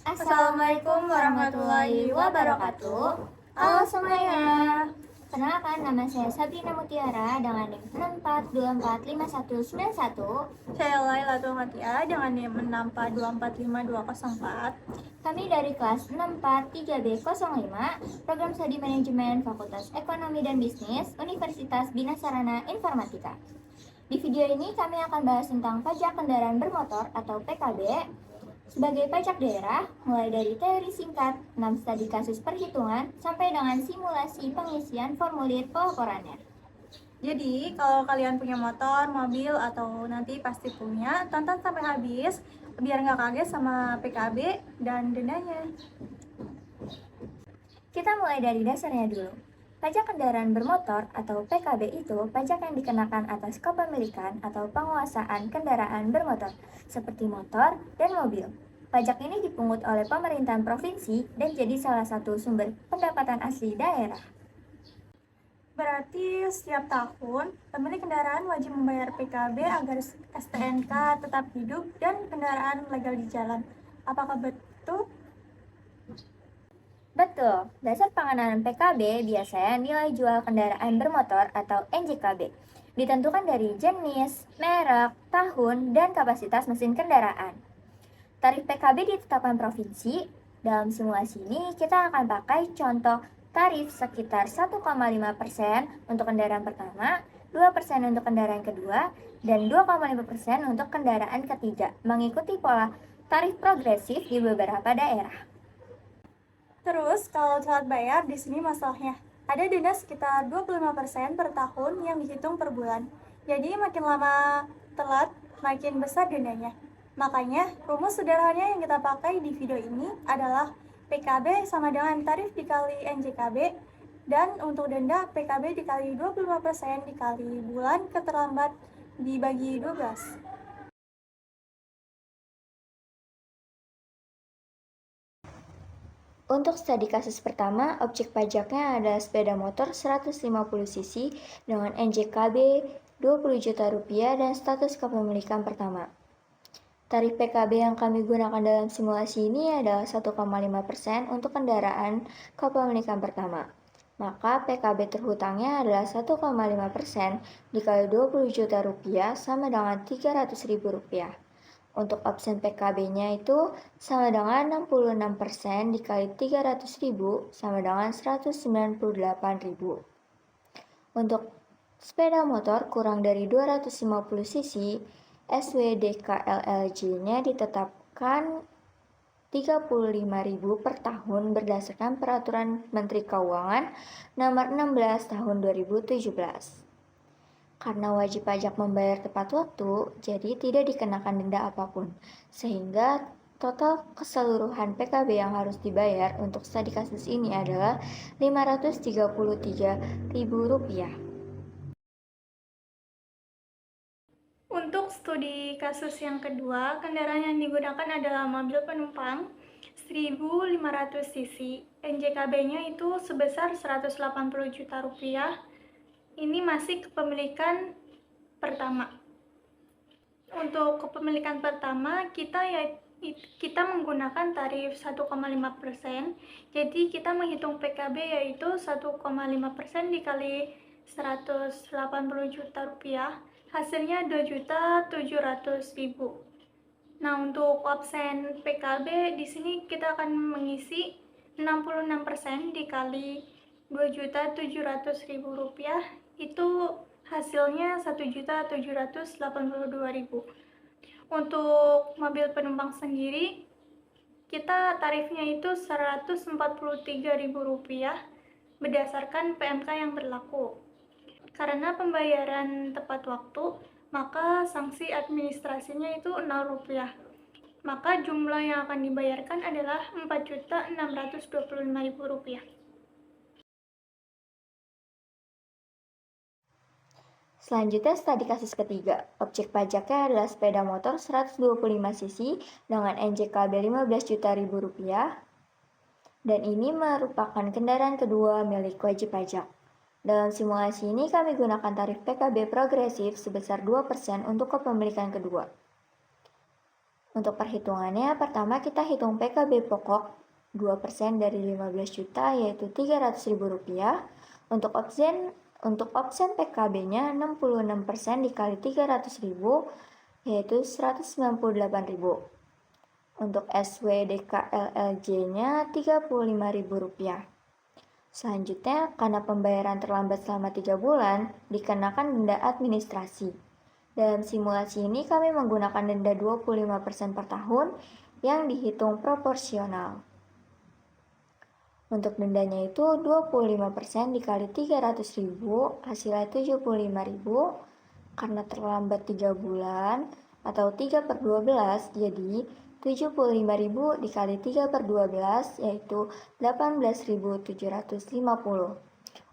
Assalamualaikum warahmatullahi wabarakatuh. Halo semuanya. Perkenalkan, nama saya Sabrina Mutiara dengan NIM 64245191. Saya Laila Tulmatia dengan NIM 64245204. Kami dari kelas 643B05, Program Studi Manajemen Fakultas Ekonomi dan Bisnis, Universitas Bina Sarana Informatika. Di video ini kami akan bahas tentang pajak kendaraan bermotor atau PKB sebagai pajak daerah, mulai dari teori singkat, 6 studi kasus perhitungan, sampai dengan simulasi pengisian formulir pelaporannya. Jadi, kalau kalian punya motor, mobil, atau nanti pasti punya, tonton sampai habis biar nggak kaget sama PKB dan dendanya. Kita mulai dari dasarnya dulu. Pajak kendaraan bermotor atau PKB itu pajak yang dikenakan atas kepemilikan atau penguasaan kendaraan bermotor, seperti motor dan mobil. Pajak ini dipungut oleh pemerintahan provinsi dan jadi salah satu sumber pendapatan asli daerah. Berarti setiap tahun, pemilik kendaraan wajib membayar PKB agar STNK tetap hidup dan kendaraan legal di jalan. Apakah betul? Betul, dasar pengenaan PKB biasanya nilai jual kendaraan bermotor atau NJKB. Ditentukan dari jenis, merek, tahun, dan kapasitas mesin kendaraan. Tarif PKB ditetapkan provinsi. Dalam simulasi ini kita akan pakai contoh tarif sekitar 1,5% untuk kendaraan pertama, 2% untuk kendaraan kedua, dan 2,5% untuk kendaraan ketiga, mengikuti pola tarif progresif di beberapa daerah. Terus, kalau telat bayar, di sini masalahnya. Ada denda sekitar 25% per tahun yang dihitung per bulan. Jadi, makin lama telat, makin besar dendanya. Makanya, rumus sederhananya yang kita pakai di video ini adalah PKB sama dengan tarif dikali NJKB, dan untuk denda PKB dikali 25% dikali bulan keterlambat dibagi 12. Untuk studi kasus pertama, objek pajaknya adalah sepeda motor 150 cc dengan NJKB 20 juta rupiah dan status kepemilikan pertama. Tarif PKB yang kami gunakan dalam simulasi ini adalah 1,5% untuk kendaraan kepemilikan pertama. Maka PKB terhutangnya adalah 1,5% dikali 20 juta rupiah sama dengan 300 ribu rupiah. Untuk opsi PKB-nya itu sama dengan 66% dikali 300.000 sama dengan 198.000. Untuk sepeda motor kurang dari 250 cc, SWDKLLJ-nya ditetapkan 35.000 per tahun berdasarkan Peraturan Menteri Keuangan Nomor 16 Tahun 2017. Karena wajib pajak membayar tepat waktu, jadi tidak dikenakan denda apapun, sehingga total keseluruhan PKB yang harus dibayar untuk studi kasus ini adalah Rp533.000. Untuk studi kasus yang kedua, kendaraan yang digunakan adalah mobil penumpang 1.500 cc. NJKB-nya itu sebesar 180 juta rupiah. Ini masih kepemilikan pertama. Untuk kepemilikan pertama, kita menggunakan tarif 1,5%. Jadi kita menghitung PKB yaitu 1,5% dikali 180 juta rupiah. Hasilnya 2.700.000. Nah, untuk opsen PKB di sini kita akan mengisi 66% dikali 2.700.000 rupiah, itu hasilnya 1.782.000. Untuk mobil penumpang sendiri, kita tarifnya itu 143.000 rupiah berdasarkan PMK yang berlaku. Karena pembayaran tepat waktu, maka sanksi administrasinya itu 0 rupiah. Maka jumlah yang akan dibayarkan adalah 4.625.000 rupiah. Selanjutnya studi kasus ketiga. Objek pajaknya adalah sepeda motor 125 cc dengan NJKB 15 juta rupiah. Dan ini merupakan kendaraan kedua milik wajib pajak. Dalam simulasi ini kami gunakan tarif PKB progresif sebesar 2% untuk kepemilikan kedua. Untuk perhitungannya, pertama kita hitung PKB pokok 2% dari 15 juta yaitu Rp300.000. Untuk opsen PKB-nya 66% dikali 300.000 yaitu Rp198.000. Untuk SWDKLLJ-nya Rp35.000. Selanjutnya, karena pembayaran terlambat selama 3 bulan, dikenakan denda administrasi. Dalam simulasi ini kami menggunakan denda 25% per tahun yang dihitung proporsional. Untuk dendanya itu 25% dikali 300.000 hasilnya 75.000. Karena terlambat 3 bulan atau 3/12 jadi 75.000 dikali 3/12 yaitu 18.750.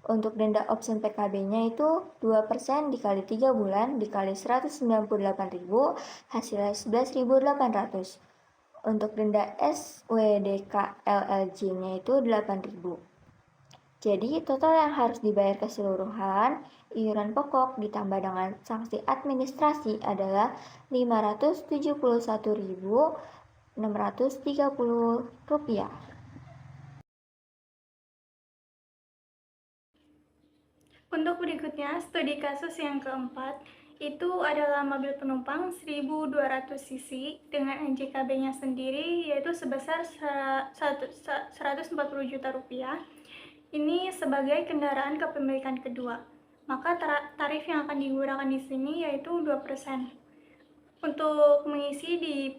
Untuk denda opsi PKB-nya itu 2% dikali 3 bulan dikali 198.000 hasilnya 11.800. Untuk denda SWDKLLJ-nya itu 8.000. Jadi total yang harus dibayar keseluruhan iuran pokok ditambah dengan sanksi administrasi adalah Rp571.630. Untuk berikutnya, studi kasus yang keempat itu adalah mobil penumpang 1.200 cc dengan NJKB-nya sendiri yaitu sebesar Rp140 juta. Ini sebagai kendaraan kepemilikan kedua. Maka tarif yang akan digunakan di sini yaitu 2%. Untuk mengisi di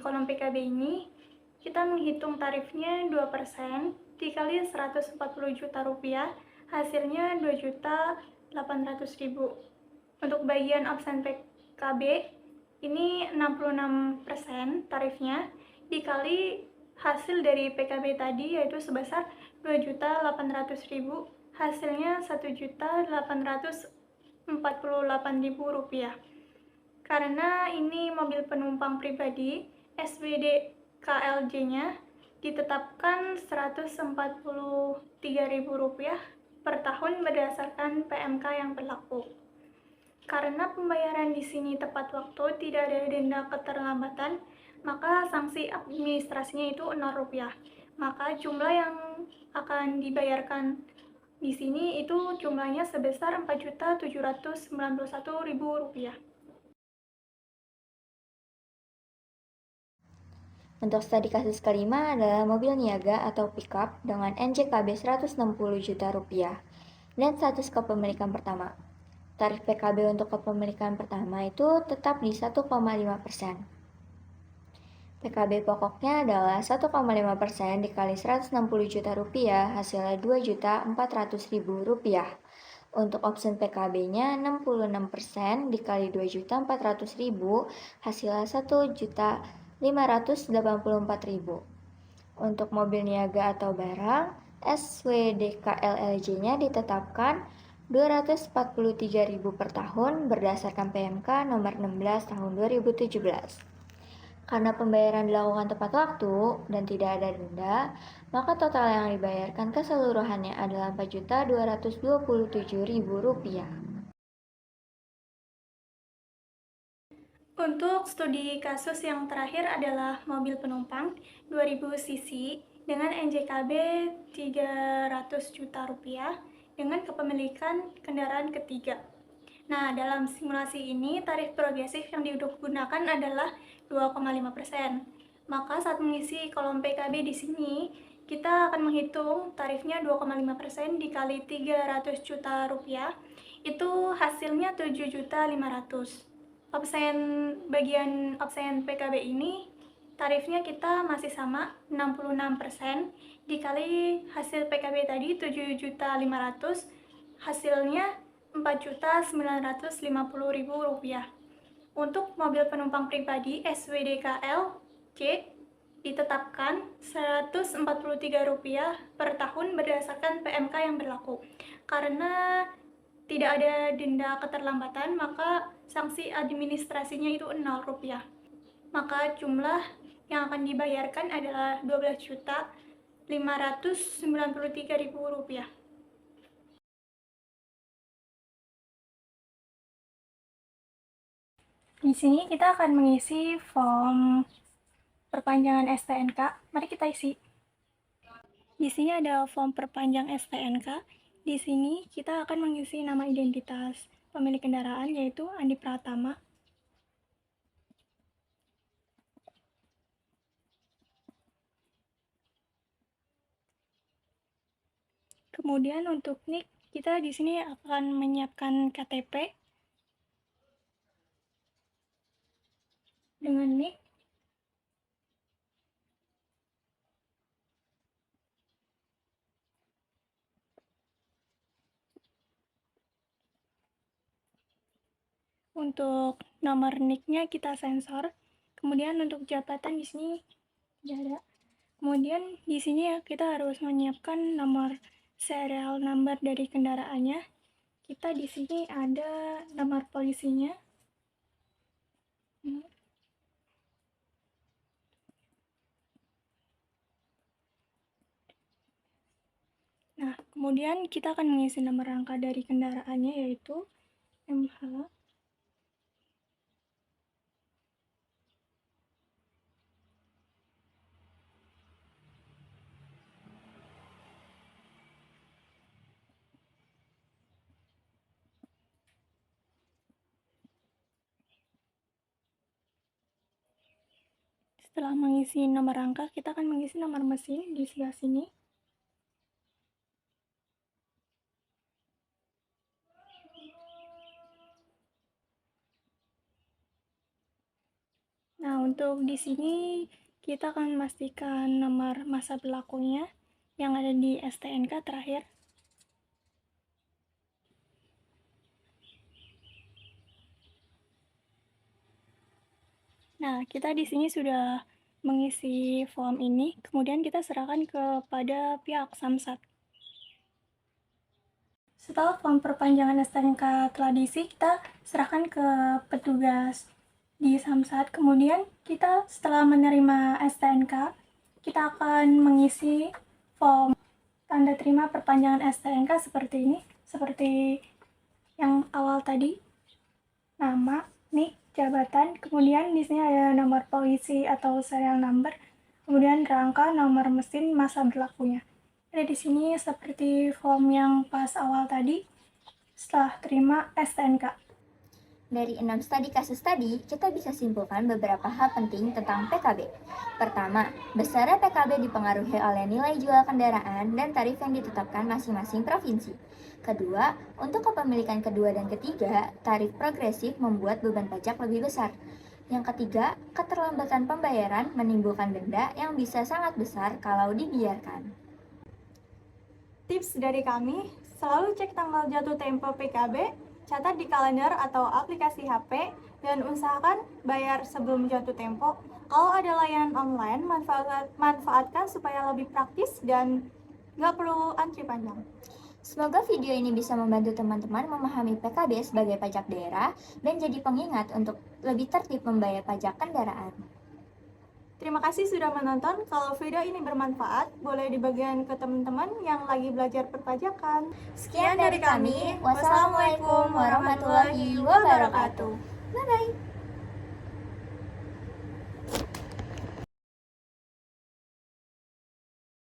kolom PKB ini, kita menghitung tarifnya 2% dikali Rp140 juta, hasilnya Rp2.800.000. Untuk bagian absen PKB, ini 66% tarifnya dikali hasil dari PKB tadi yaitu sebesar Rp2.800.000, hasilnya Rp1.848.000. Karena ini mobil penumpang pribadi, SWD KLJ-nya ditetapkan Rp143.000 per tahun berdasarkan PMK yang berlaku. Karena pembayaran di sini tepat waktu, tidak ada denda keterlambatan, maka sanksi administrasinya itu Rp0. Maka jumlah yang akan dibayarkan di sini itu jumlahnya sebesar Rp4.791.000. Untuk studi kasus kelima adalah mobil niaga atau pickup dengan NJKB Rp160 juta dan status kepemilikan pertama. Tarif PKB untuk kepemilikan pertama itu tetap di 1,5%. PKB pokoknya adalah 1,5% dikali Rp160 juta hasilnya Rp2.400.000. Untuk opsi PKB-nya 66% dikali Rp2.400.000 hasilnya Rp1.584.000. Untuk mobil niaga atau barang, SWDKLLJ-nya ditetapkan Rp243.000 per tahun berdasarkan PMK nomor 16 tahun 2017. Karena pembayaran dilakukan tepat waktu dan tidak ada denda, maka total yang dibayarkan keseluruhannya adalah Rp4.227.000. Untuk studi kasus yang terakhir adalah mobil penumpang 2000 cc dengan NJKB Rp300 juta dengan kepemilikan kendaraan ketiga. Nah, dalam simulasi ini tarif progresif yang digunakan adalah 2,5%. Maka saat mengisi kolom PKB di sini, kita akan menghitung tarifnya 2,5% dikali Rp300 juta, itu hasilnya Rp7.500.000. Bagian opsen PKB ini tarifnya kita masih sama 66% dikali hasil PKB tadi Rp7.500.000, hasilnya Rp4.950.000. Untuk mobil penumpang pribadi SWDKL C ditetapkan Rp143 per tahun berdasarkan PMK yang berlaku. Karena tidak ada denda keterlambatan, maka sanksi administrasinya itu Rp0. Maka jumlah yang akan dibayarkan adalah Rp12.593.000. Di sini kita akan mengisi form perpanjangan STNK. Mari kita isi. Di sini ada form perpanjang STNK. Di sini kita akan mengisi nama identitas pemilik kendaraan, yaitu Andi Pratama. Kemudian untuk NIK, kita di sini akan menyiapkan KTP dengan NIK. Untuk nomor NIK-nya kita sensor. Kemudian untuk jabatan di sini tidak ada. Kemudian di sini kita harus menyiapkan nomor serial number dari kendaraannya. Kita di sini ada nomor polisinya. Nah, kemudian kita akan mengisi nomor rangka dari kendaraannya, yaitu MH. Setelah mengisi nomor rangka, kita akan mengisi nomor mesin di sebelah sini. Nah, untuk di sini kita akan memastikan nomor masa berlakunya yang ada di STNK terakhir. Nah, kita di sini sudah mengisi form ini, kemudian kita serahkan kepada pihak Samsat. Setelah form perpanjangan STNK telah diisi, kita serahkan ke petugas di Samsat. Kemudian kita setelah menerima STNK, kita akan mengisi form tanda terima perpanjangan STNK seperti ini, seperti yang awal tadi. Nama, NIK, jabatan, kemudian di sini ada nomor polisi atau serial number, kemudian rangka, nomor mesin, masa berlakunya. Ada di sini seperti form yang pas awal tadi setelah terima STNK. Dari 6 studi kasus tadi, kita bisa simpulkan beberapa hal penting tentang PKB. Pertama, besarnya PKB dipengaruhi oleh nilai jual kendaraan dan tarif yang ditetapkan masing-masing provinsi. Kedua, untuk kepemilikan kedua dan ketiga, tarif progresif membuat beban pajak lebih besar. Yang ketiga, keterlambatan pembayaran menimbulkan denda yang bisa sangat besar kalau dibiarkan. Tips dari kami, selalu cek tanggal jatuh tempo PKB, catat di kalender atau aplikasi HP, dan usahakan bayar sebelum jatuh tempo. Kalau ada layanan online, manfaatkan supaya lebih praktis dan nggak perlu antri panjang. Semoga video ini bisa membantu teman-teman memahami PKB sebagai pajak daerah dan jadi pengingat untuk lebih tertib membayar pajak kendaraan. Terima kasih sudah menonton. Kalau video ini bermanfaat, boleh dibagikan ke teman-teman yang lagi belajar perpajakan. Sekian dari kami. Wassalamualaikum warahmatullahi wabarakatuh. Bye-bye.